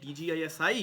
DGISI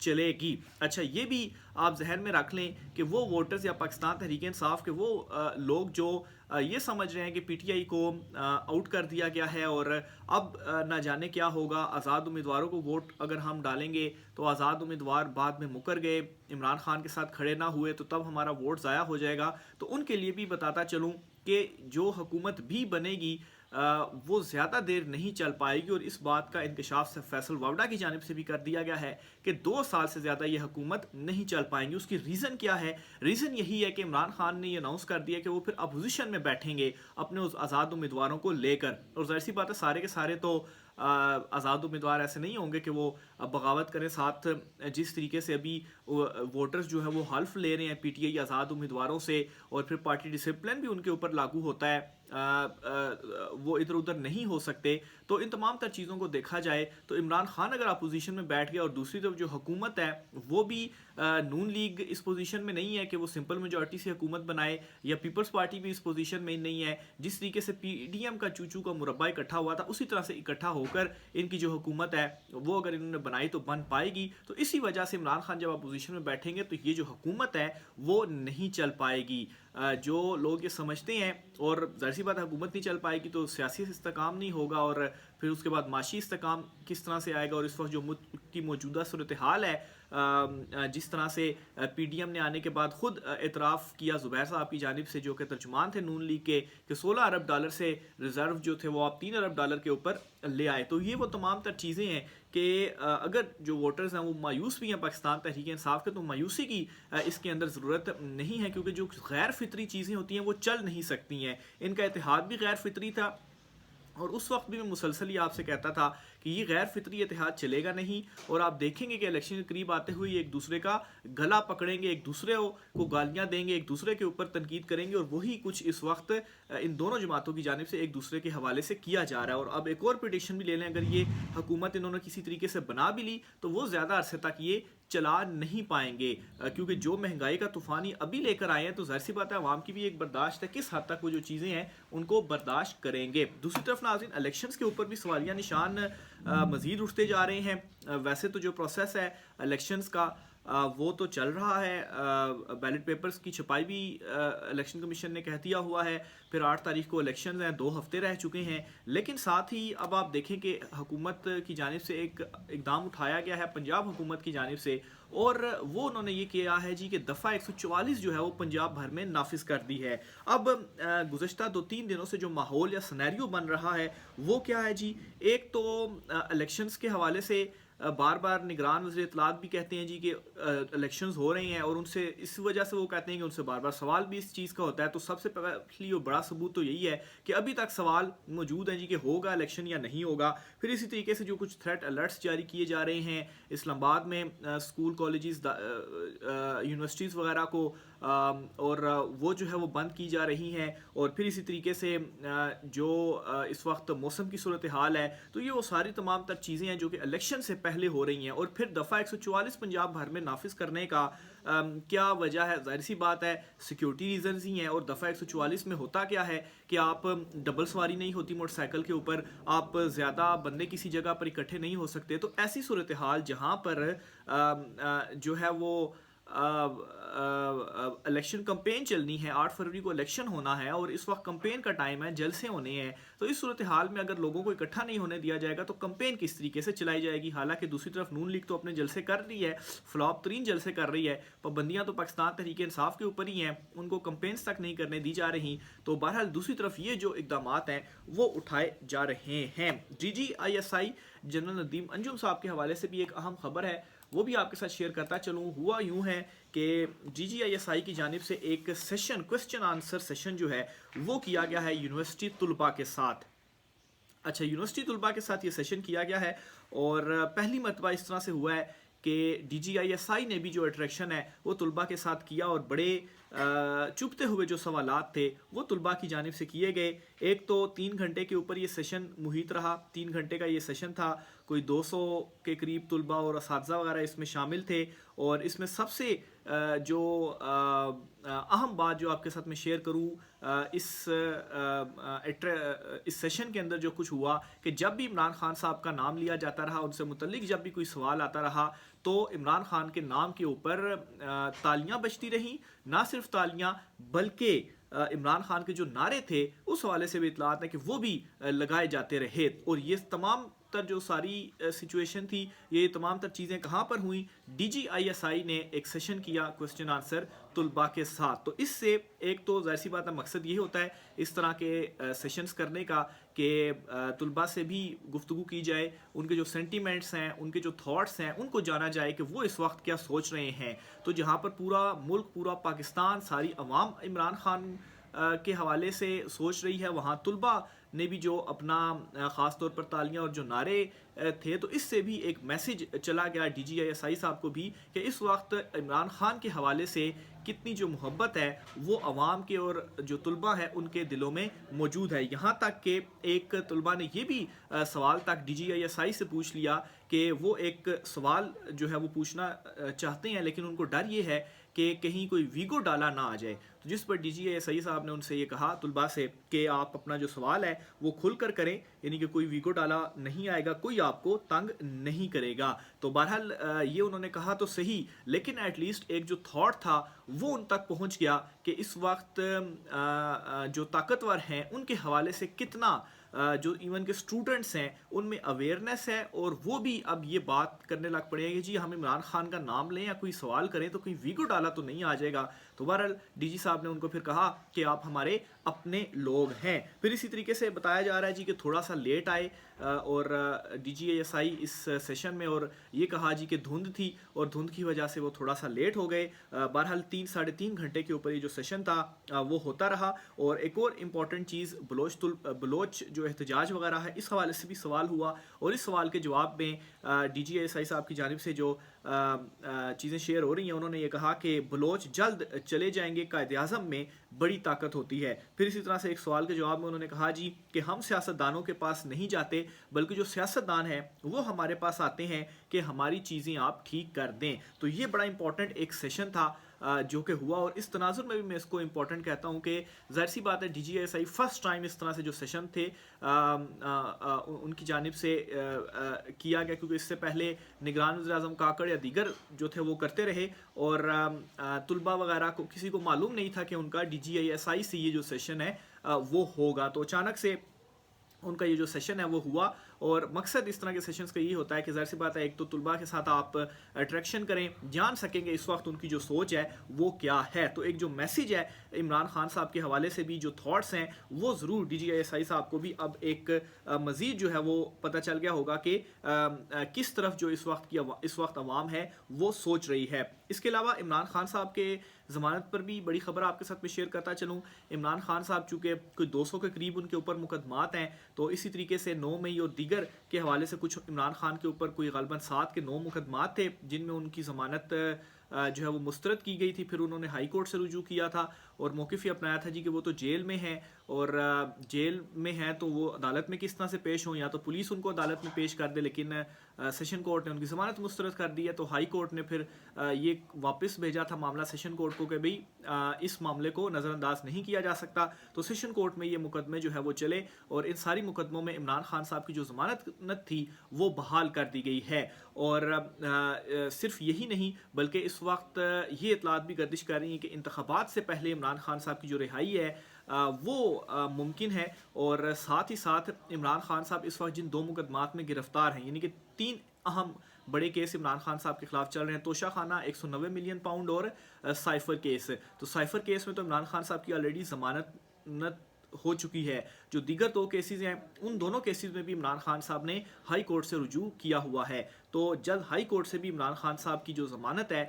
چلے گی۔ اچھا یہ بھی آپ ذہن میں رکھ لیں کہ وہ ووٹرز یا پاکستان تحریک انصاف کے وہ لوگ جو یہ سمجھ رہے ہیں کہ پی ٹی آئی کو آؤٹ کر دیا گیا ہے اور اب نہ جانے کیا ہوگا، آزاد امیدواروں کو ووٹ اگر ہم ڈالیں گے تو آزاد امیدوار بعد میں مکر گئے، عمران خان کے ساتھ کھڑے نہ ہوئے تو تب ہمارا ووٹ ضائع ہو جائے گا، تو ان کے لیے بھی بتاتا چلوں کہ جو حکومت بھی بنے گی وہ زیادہ دیر نہیں چل پائے گی، اور اس بات کا انکشاف سے فیصل واوڈا کی جانب سے بھی کر دیا گیا ہے کہ 2 سال سے زیادہ یہ حکومت نہیں چل پائیں گی۔ اس کی ریزن کیا ہے؟ ریزن یہی ہے کہ عمران خان نے یہ اناؤنس کر دیا کہ وہ پھر اپوزیشن میں بیٹھیں گے اپنے اس آزاد امیدواروں کو لے کر، اور ظاہر سی بات ہے سارے کے سارے تو آزاد امیدوار ایسے نہیں ہوں گے کہ وہ بغاوت کریں۔ ساتھ جس طریقے سے ابھی ووٹرز جو ہے وہ حلف لے رہے ہیں پی ٹی آئی آزاد امیدواروں سے، اور پھر پارٹی ڈسپلن بھی ان کے اوپر لاگو ہوتا ہے، وہ ادھر ادھر نہیں ہو سکتے، تو ان تمام تر چیزوں کو دیکھا جائے تو عمران خان اگر اپوزیشن میں بیٹھ گیا اور دوسری طرف جو حکومت ہے وہ بھی نون لیگ اس پوزیشن میں نہیں ہے کہ وہ سمپل میجورٹی سے حکومت بنائے، یا پیپلز پارٹی بھی اس پوزیشن میں نہیں ہے، جس طریقے سے پی ڈی ایم کا چوچو کا مربع اکٹھا ہوا تھا اسی طرح سے اکٹھا ہو کر ان کی جو حکومت ہے وہ اگر انہوں نے بنائی تو بن پائے گی، تو اسی وجہ سے عمران خان جب اپوزیشن میں بیٹھیں گے تو یہ جو حکومت ہے وہ نہیں چل پائے گی۔ جو لوگ یہ سمجھتے ہیں، اور ظاہر سی بات حکومت نہیں چل پائے گی تو سیاسی استحکام نہیں ہوگا، اور پھر اس کے بعد معاشی استحکام کس طرح سے آئے گا، اور اس وقت جو ملک کی موجودہ صورتحال ہے جس طرح سے پی ڈی ایم نے آنے کے بعد خود اعتراف کیا زبیر صاحب کی جانب سے جو کہ ترجمان تھے نون لیگ کے، کہ 16 ارب ڈالر سے ریزرو جو تھے وہ آپ 3 ارب ڈالر کے اوپر لے آئے، تو یہ وہ تمام تر چیزیں ہیں کہ اگر جو ووٹرز ہیں وہ مایوس بھی ہیں پاکستان تحریک انصاف کے، تو مایوسی کی اس کے اندر ضرورت نہیں ہے، کیونکہ جو غیر فطری چیزیں ہوتی ہیں وہ چل نہیں سکتی ہیں۔ ان کا اتحاد بھی غیر فطری تھا، اور اس وقت بھی میں مسلسل یہ آپ سے کہتا تھا کہ یہ غیر فطری اتحاد چلے گا نہیں، اور آپ دیکھیں گے کہ الیکشن کے قریب آتے ہوئے ایک دوسرے کا گلا پکڑیں گے، ایک دوسرے کو گالیاں دیں گے، ایک دوسرے کے اوپر تنقید کریں گے، اور وہی کچھ اس وقت ان دونوں جماعتوں کی جانب سے ایک دوسرے کے حوالے سے کیا جا رہا ہے۔ اور اب ایک اور پریڈکشن بھی لے لیں، اگر یہ حکومت انہوں نے کسی طریقے سے بنا بھی لی تو وہ زیادہ عرصے تک یہ چلا نہیں پائیں گے، کیونکہ جو مہنگائی کا طوفانی ابھی لے کر آئے ہیں تو ظاہر سی بات ہے عوام کی بھی ایک برداشت ہے، کس حد تک وہ جو چیزیں ہیں ان کو برداشت کریں گے۔ دوسری طرف ناظرین الیکشنز کے اوپر بھی سوالیہ نشان مزید اٹھتے جا رہے ہیں۔ ویسے تو جو پروسیس ہے الیکشنز کا وہ تو چل رہا ہے، بیلٹ پیپرز کی چھپائی بھی الیکشن کمیشن نے کہہ دیا ہوا ہے، پھر 8 تاریخ کو الیکشنز ہیں، 2 ہفتے رہ چکے ہیں، لیکن ساتھ ہی اب آپ دیکھیں کہ حکومت کی جانب سے ایک اقدام اٹھایا گیا ہے پنجاب حکومت کی جانب سے، اور وہ انہوں نے یہ کیا ہے جی کہ دفعہ 144 جو ہے وہ پنجاب بھر میں نافذ کر دی ہے۔ اب گزشتہ 2-3 دنوں سے جو ماحول یا سینیریو بن رہا ہے وہ کیا ہے جی؟ ایک تو الیکشنز کے حوالے سے بار بار نگران وزیر اطلاعات بھی کہتے ہیں جی کہ الیکشنز ہو رہے ہیں، اور ان سے اس وجہ سے وہ کہتے ہیں کہ ان سے بار بار سوال بھی اس چیز کا ہوتا ہے، تو سب سے پہلی اور بڑا ثبوت تو یہی ہے کہ ابھی تک سوال موجود ہیں جی کہ ہوگا الیکشن یا نہیں ہوگا۔ پھر اسی طریقے سے جو کچھ تھریٹ الرٹس جاری کیے جا رہے ہیں اسلام آباد میں اسکول کالجز یونیورسٹیز وغیرہ کو، اور وہ جو ہے وہ بند کی جا رہی ہیں، اور پھر اسی طریقے سے جو اس وقت موسم کی صورتحال ہے، تو یہ وہ ساری تمام تر چیزیں ہیں جو کہ الیکشن سے پہلے ہو رہی ہیں، اور پھر دفعہ 144 پنجاب بھر میں نافذ کرنے کا کیا وجہ ہے؟ ظاہر سی بات ہے سیکیورٹی ریزنز ہی ہیں، اور دفعہ 144 میں ہوتا کیا ہے کہ آپ ڈبل سواری نہیں ہوتی موٹر سائیکل کے اوپر، آپ زیادہ بندے کسی جگہ پر اکٹھے نہیں ہو سکتے، تو ایسی صورتحال جہاں پر جو ہے وہ الیکشن کمپین چلنی ہے، 8 فروری کو الیکشن ہونا ہے، اور اس وقت کمپین کا ٹائم ہے، جلسے ہونے ہیں، تو اس صورتحال میں اگر لوگوں کو اکٹھا نہیں ہونے دیا جائے گا تو کمپین کس طریقے سے چلائی جائے گی؟ حالانکہ دوسری طرف نون لیگ تو اپنے جلسے کر رہی ہے، فلاپ ترین جلسے کر رہی ہے، پابندیاں تو پاکستان تحریک انصاف کے اوپر ہی ہیں، ان کو کمپینز تک نہیں کرنے دی جا رہی، تو بہرحال دوسری طرف یہ جو اقدامات ہیں وہ اٹھائے جا رہے ہیں۔ GGISI جنرل ندیم انجم صاحب کے حوالے سے بھی ایک اہم خبر ہے، وہ بھی آپ کے ساتھ شیئر کرتا چلوں۔ ہوا یوں ہے کہ GGISI کی جانب سے ایک سیشن کوسچن آنسر سیشن جو ہے وہ کیا گیا ہے یونیورسٹی طلباء کے ساتھ۔ اچھا، یونیورسٹی طلباء کے ساتھ یہ سیشن کیا گیا ہے، اور پہلی مرتبہ اس طرح سے ہوا ہے کہ DGISI نے بھی جو اٹریکشن ہے وہ طلباء کے ساتھ کیا، اور بڑے چپتے ہوئے جو سوالات تھے وہ طلباء کی جانب سے کیے گئے۔ ایک تو 3 گھنٹے کے اوپر یہ سیشن محیط رہا، 3 گھنٹے کا یہ سیشن تھا، کوئی 200 کے قریب طلباء اور اساتذہ وغیرہ اس میں شامل تھے، اور اس میں سب سے جو اہم بات جو آپ کے ساتھ میں شیئر کروں اس سیشن کے اندر جو کچھ ہوا کہ جب بھی عمران خان صاحب کا نام لیا جاتا رہا، ان سے متعلق جب بھی کوئی سوال آتا رہا، تو عمران خان کے نام کے اوپر تالیاں بجتی رہیں، نہ صرف تالیاں بلکہ عمران خان کے جو نعرے تھے اس حوالے سے بھی اطلاعات ہیں کہ وہ بھی لگائے جاتے رہے. اور یہ تمام تر جو ساری سچویشن تھی، یہ تمام تر چیزیں کہاں پر ہوئیں؟ DGISI نے ایک سیشن کیا کوسچن آنسر طلباء کے ساتھ. تو اس سے ایک تو ظاہر سی بات ہے مقصد یہ ہوتا ہے اس طرح کے سیشنز کرنے کا کہ طلباء سے بھی گفتگو کی جائے، ان کے جو سینٹیمنٹس ہیں، ان کے جو تھاٹس ہیں، ان کو جانا جائے کہ وہ اس وقت کیا سوچ رہے ہیں. تو جہاں پر پورا ملک، پورا پاکستان، ساری عوام عمران خان کے حوالے سے سوچ رہی ہے، وہاں طلباء نے بھی جو اپنا خاص طور پر تالیاں اور جو نعرے تھے، تو اس سے بھی ایک میسج چلا گیا DGISI صاحب کو بھی کہ اس وقت عمران خان کے حوالے سے کتنی جو محبت ہے وہ عوام کے اور جو طلباء ہیں ان کے دلوں میں موجود ہے. یہاں تک کہ ایک طلباء نے یہ بھی سوال تک DGISI سے پوچھ لیا کہ وہ ایک سوال جو ہے وہ پوچھنا چاہتے ہیں، لیکن ان کو ڈر یہ ہے کہ کہیں کوئی ویگو ڈالا نہ آ جائے. تو جس پر DGISI صاحب نے ان سے یہ کہا طلباء سے کہ آپ اپنا جو سوال ہے وہ کھل کر کریں، یعنی کہ کوئی ویگو ڈالا نہیں آئے گا، کوئی آپ کو تنگ نہیں کرے گا. تو بہرحال یہ انہوں نے کہا تو صحیح، لیکن ایٹ لیسٹ ایک جو تھاٹ تھا وہ ان تک پہنچ گیا کہ اس وقت جو طاقتور ہیں ان کے حوالے سے کتنا جو ایون کے اسٹوڈنٹس ہیں ان میں اویئرنیس ہے، اور وہ بھی اب یہ بات کرنے لگ پڑے ہیں کہ جی ہم عمران خان کا نام لیں یا کوئی سوال کریں تو کوئی ویگو ڈالا تو نہیں آ جائے گا. تو بہرحال DG صاحب نے ان کو پھر کہا کہ آپ ہمارے اپنے لوگ ہیں. پھر اسی طریقے سے بتایا جا رہا ہے جی کہ تھوڑا سا لیٹ آئے اور DGISI اس سیشن میں، اور یہ کہا جی کہ دھند تھی اور دھند کی وجہ سے وہ تھوڑا سا لیٹ ہو گئے. بہرحال 3-3.5 گھنٹے کے اوپر یہ جو سیشن تھا وہ ہوتا رہا. اور ایک اور امپورٹنٹ چیز بلوچ جو احتجاج وغیرہ ہے اس حوالے سے بھی سوال ہوا، اور اس سوال کے جواب میں DGISI صاحب کی جانب سے جو چیزیں شیئر ہو رہی ہیں، انہوں نے یہ کہا کہ بلوچ جلد چلے جائیں گے، قائد اعظم میں بڑی طاقت ہوتی ہے. پھر اسی طرح سے ایک سوال کے جواب میں انہوں نے کہا جی کہ ہم سیاستدانوں کے پاس نہیں جاتے، بلکہ جو سیاستدان ہیں وہ ہمارے پاس آتے ہیں کہ ہماری چیزیں آپ ٹھیک کر دیں. تو یہ بڑا امپورٹنٹ ایک سیشن تھا جو کہ ہوا، اور اس تناظر میں بھی میں اس کو امپورٹنٹ کہتا ہوں کہ ظاہر سی بات ہے DGISI فرسٹ ٹائم اس طرح سے جو سیشن تھے ان کی جانب سے کیا گیا، کیونکہ اس سے پہلے نگران وزیر اعظم کاکڑ یا دیگر جو تھے وہ کرتے رہے، اور طلباء وغیرہ کو کسی کو معلوم نہیں تھا کہ ان کا DGISI سے یہ جو سیشن ہے وہ ہوگا. تو اچانک سے ان کا یہ جو سیشن ہے وہ ہوا، اور مقصد اس طرح کے سیشنز کا یہ ہوتا ہے کہ ظاہر سی بات ہے ایک تو طلباء کے ساتھ آپ اٹریکشن کریں، جان سکیں گے اس وقت ان کی جو سوچ ہے وہ کیا ہے. تو ایک جو میسیج ہے عمران خان صاحب کے حوالے سے بھی، جو تھاٹس ہیں وہ ضرور DGISI صاحب کو بھی اب ایک مزید جو ہے وہ پتہ چل گیا ہوگا کہ کس طرف جو اس وقت عوام ہے وہ سوچ رہی ہے. اس کے علاوہ عمران خان صاحب کے ضمانت پر بھی بڑی خبر آپ کے ساتھ میں شیئر کرتا چلوں. عمران خان صاحب چونکہ کوئی 200 کے قریب ان کے اوپر مقدمات ہیں، تو اسی طریقے سے 9 مئی اور دیگر کے حوالے سے کچھ عمران خان کے اوپر کوئی غالباً 7 کے 9 مقدمات تھے جن میں ان کی ضمانت جو ہے وہ مسترد کی گئی تھی. پھر انہوں نے ہائی کورٹ سے رجوع کیا تھا اور موقف یہ اپنایا تھا جی کہ وہ تو جیل میں ہیں، اور جیل میں ہیں تو وہ عدالت میں کس طرح سے پیش ہوں، یا تو پولیس ان کو عدالت میں پیش کر دے، لیکن سیشن کورٹ نے ان کی ضمانت مسترد کر دی ہے. تو ہائی کورٹ نے پھر یہ واپس بھیجا تھا معاملہ سیشن کورٹ کو کہ بھئی اس معاملے کو نظر انداز نہیں کیا جا سکتا. تو سیشن کورٹ میں یہ مقدمے جو ہے وہ چلے، اور ان ساری مقدموں میں عمران خان صاحب کی جو ضمانت تھی وہ بحال کر دی گئی ہے. اور صرف یہی نہیں بلکہ اس وقت یہ اطلاعات بھی گردش کر رہی ہیں کہ انتخابات سے پہلے عمران خان صاحب کی جو رہائی ہے وہ ممکن ہے. اور ساتھ ہی ساتھ عمران خان صاحب اس وقت جن 2 مقدمات میں گرفتار ہیں، یعنی کہ 3 اہم بڑے کیس عمران خان صاحب کے خلاف چل رہے ہیں، توشہ خانہ 190 ملین پاؤنڈ اور سائفر کیس. تو سائفر کیس میں تو عمران خان صاحب کی آلریڈی ضمانت ہو چکی ہے. جو دیگر 2 کیسز ہیں ان دونوں کیسز میں بھی عمران خان صاحب نے ہائی کورٹ سے رجوع کیا ہوا ہے. تو جلد ہائی کورٹ سے بھی عمران خان صاحب کی جو ضمانت ہے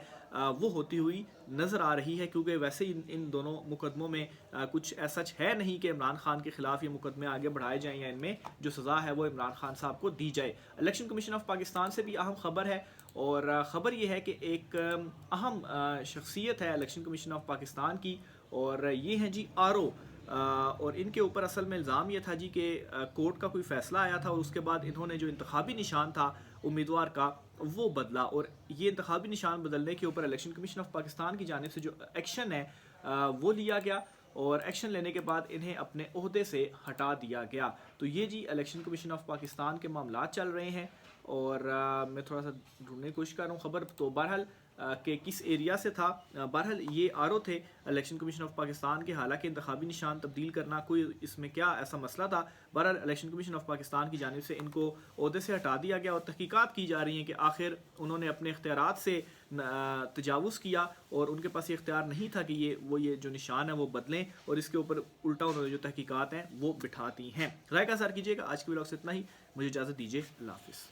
وہ ہوتی ہوئی نظر آ رہی ہے، کیونکہ ویسے ہی ان دونوں مقدموں میں کچھ ایسا ہے نہیں کہ عمران خان کے خلاف یہ مقدمے آگے بڑھائے جائیں یا ان میں جو سزا ہے وہ عمران خان صاحب کو دی جائے. الیکشن کمیشن آف پاکستان سے بھی اہم خبر ہے، اور خبر یہ ہے کہ ایک اہم شخصیت ہے الیکشن کمیشن آف پاکستان کی، اور یہ ہیں جی RO. اور ان کے اوپر اصل میں الزام یہ تھا جی کہ کورٹ کا کوئی فیصلہ آیا تھا، اور اس کے بعد انہوں نے جو انتخابی نشان تھا امیدوار کا وہ بدلا، اور یہ انتخابی نشان بدلنے کے اوپر الیکشن کمیشن آف پاکستان کی جانب سے جو ایکشن ہے وہ لیا گیا، اور ایکشن لینے کے بعد انہیں اپنے عہدے سے ہٹا دیا گیا. تو یہ جی الیکشن کمیشن آف پاکستان کے معاملات چل رہے ہیں. اور میں تھوڑا سا ڈھونڈنے کی کوشش کر رہا ہوں خبر. تو بہرحال کہ کس ایریا سے تھا. بہرحال یہ RO تھے الیکشن کمیشن آف پاکستان کے. حالانکہ انتخابی نشان تبدیل کرنا کوئی اس میں کیا ایسا مسئلہ تھا. بہرحال الیکشن کمیشن آف پاکستان کی جانب سے ان کو عہدے سے ہٹا دیا گیا اور تحقیقات کی جا رہی ہیں کہ آخر انہوں نے اپنے اختیارات سے تجاوز کیا اور ان کے پاس یہ اختیار نہیں تھا کہ یہ جو نشان ہے وہ بدلیں, اور اس کے اوپر الٹا انہوں نے جو تحقیقات ہیں وہ بٹھاتی ہیں. رائے کا اظہار کیجیے گا. آج کے ولاگ سے اتنا ہی. مجھے اجازت دیجیے. اللہ حافظ.